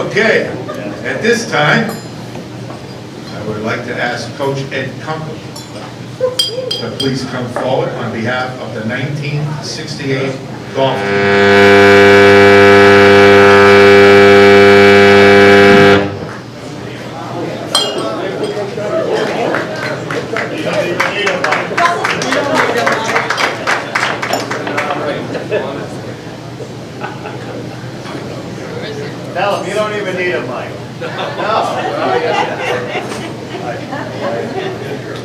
Okay, at this time, I would like to ask Coach Ed Kunkel to please come forward on behalf of the 1968 golf team. Tell him, you don't even need a mic. No.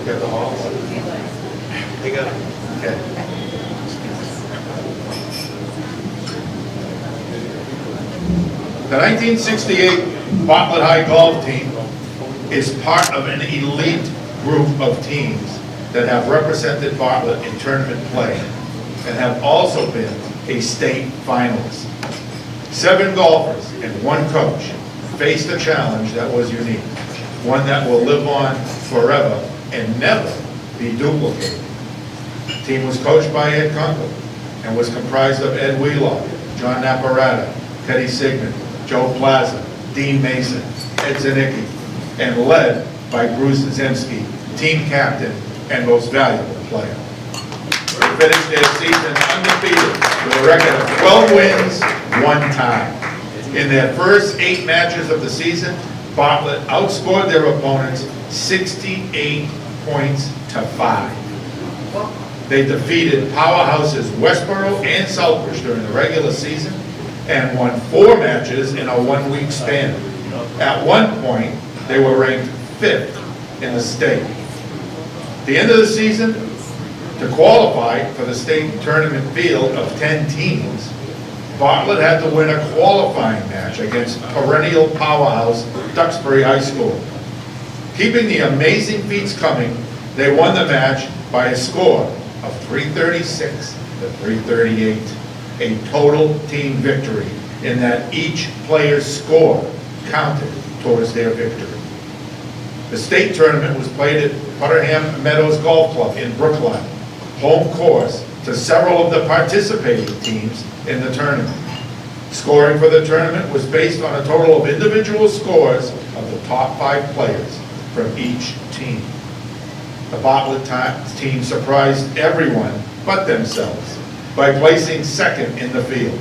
Get the halls. You go. Okay. The 1968 Bartlett High golf team is part of an elite group of teams that have represented Bartlett in tournament play and have also been a state finalist. 7 golfers and 1 coach faced a challenge that was unique, one that will live on forever and never be duplicated. The team was coached by Ed Kunkel and was comprised of Ed Wheelock, John Naparata, Teddy Sigmund, Joe Plaza, Dean Mason, Ed Zanicki, and led by Bruce Zimski, team captain and most valuable player. They finished their season undefeated with a record of 12 wins, 1 tie. In their first 8 matches of the season, Bartlett outscored their opponents 68 points to 5. They defeated powerhouses Westboro and Southbridge during the regular season and won 4 matches in a 1-week span. At one point, they were ranked 5th in the state. At the end of the season, to qualify for the state tournament field of 10 teams, Bartlett had to win a qualifying match against perennial powerhouse Duxbury High School. Keeping the amazing feats coming, they won the match by a score of 336 to 338, a total team victory in that each player's score counted towards their victory. The state tournament was played at Putterham Meadows Golf Club in Brookline, home course to several of the participating teams in the tournament. Scoring for the tournament was based on a total of individual scores of the top 5 players from each team. The Bartlett team surprised everyone but themselves by placing 2nd in the field.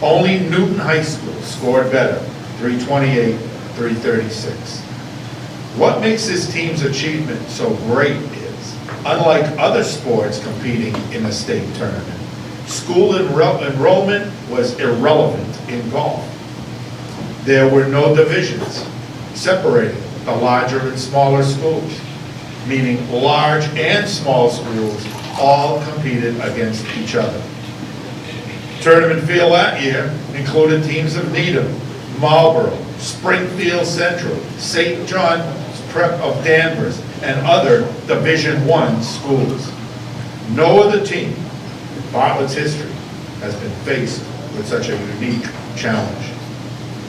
Only Newton High School scored better, 328-336. What makes this team's achievement so great is, unlike other sports competing in a state tournament, school enrollment was irrelevant in golf. There were no divisions separating the larger and smaller schools, meaning large and small schools all competed against each other. Tournament field that year included teams of Needham, Marlboro, Springfield Central, St. John's Prep of Danvers, and other Division I schools. No other team in Bartlett's history has been faced with such a unique challenge.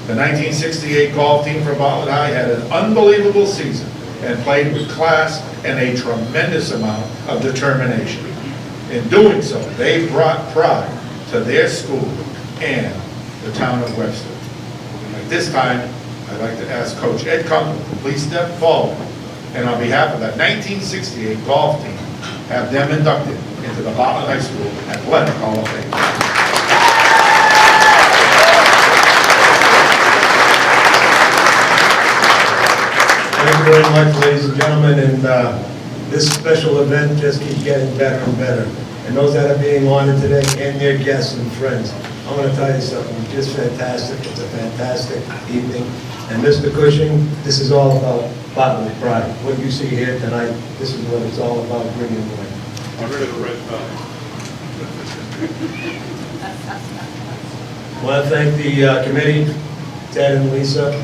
The 1968 golf team for Bartlett High had an unbelievable season and played with class and a tremendous amount of determination. In doing so, they brought pride to their school and the town of Webster. At this time, I'd like to ask Coach Ed Kunkel to please step forward and on behalf of that 1968 golf team, have them inducted into the Bartlett High School Athletic Hall of Fame. Thank you very much, ladies and gentlemen, and this special event just keeps getting better and better. And those that are being honored today and their guests and friends, I'm going to tell you something, just fantastic. It's a fantastic evening. And Mr. Cushing, this is all about Bartlett pride. What you see here tonight, this is what it's all about, bringing away. I'm ready to red belt. I want to thank the committee, Ted and Lisa.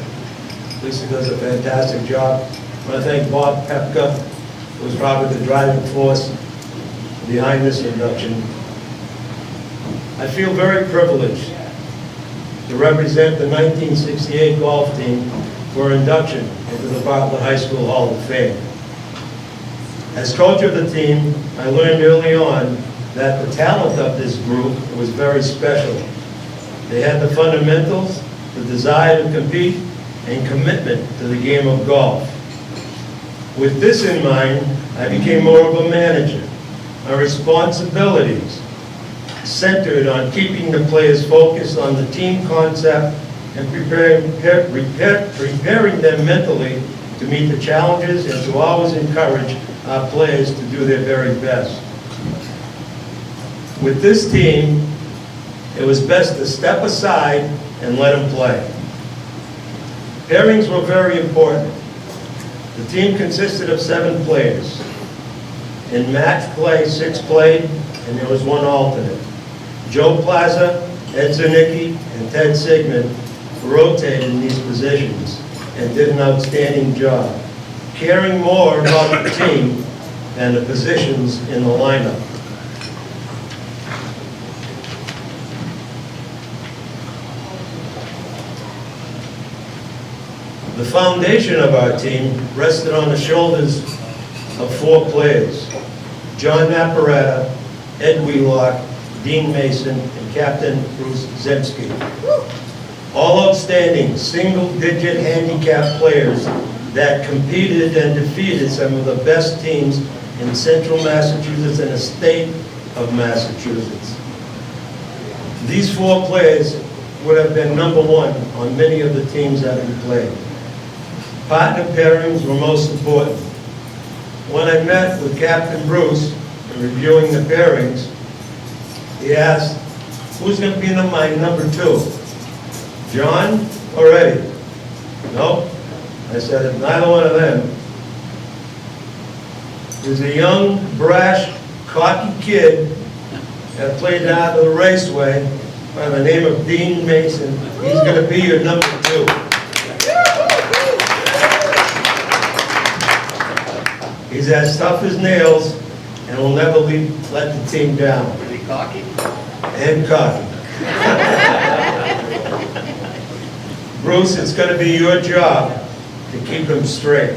Lisa does a fantastic job. I want to thank Bob Pepka, who was probably the driving force behind this induction. I feel very privileged to represent the 1968 golf team for induction into the Bartlett High School Hall of Fame. As coach of the team, I learned early on that the talent of this group was very special. They had the fundamentals, the desire to compete, and commitment to the game of golf. With this in mind, I became more of a manager. My responsibilities centered on keeping the players focused on the team concept and preparing them mentally to meet the challenges and to always encourage our players to do their very best. With this team, it was best to step aside and let them play. Pairings were very important. The team consisted of 7 players. In match play, 6 played, and there was 1 alternate. Joe Plaza, Ed Zernicki, and Ted Sigmund rotated in these positions and did an outstanding job, caring more about the team than the positions in the lineup. The foundation of our team rested on the shoulders of 4 players: John Naparata, Ed Wheelock, Dean Mason, and Captain Bruce Zemski. All outstanding single-digit handicap players that competed and defeated some of the best teams in central Massachusetts and the state of Massachusetts. These 4 players would have been number 1 on many of the teams that we played. Partner pairings were most important. When I met with Captain Bruce in reviewing the pairings, he asked, who's going to be my number 2? John or Eddie? No. I said, neither one of them. There's a young, brash, cocky kid that played down at the raceway by the name of Dean Mason. He's going to be your number 2. He's as tough as nails and will never let the team down. Is he cocky? And cocky. Bruce, it's going to be your job to keep him straight.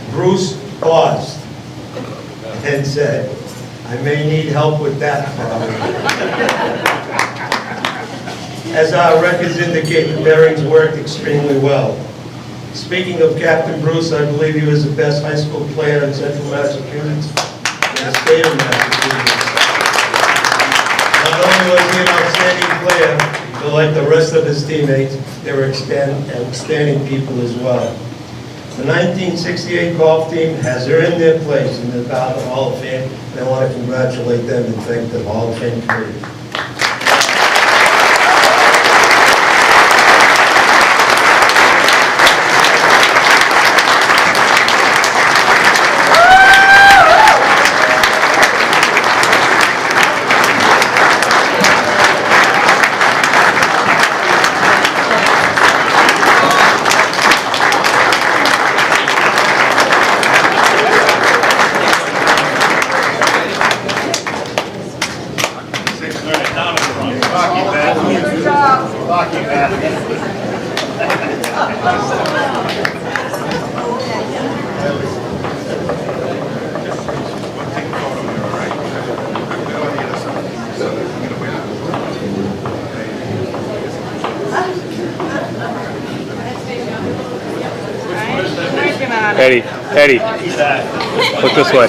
Bruce paused and said, I may need help with that problem. As our records indicate, the bearings worked extremely well. Speaking of Captain Bruce, I believe he was the best high school player in central Massachusetts and the state of Massachusetts. Not only was he an outstanding player, but like the rest of his teammates, they were outstanding people as well. The 1968 golf team has earned their place in the Balfour Hall of Fame, and I want to congratulate them and thank the Hall of Fame committee. Eddie, look this way.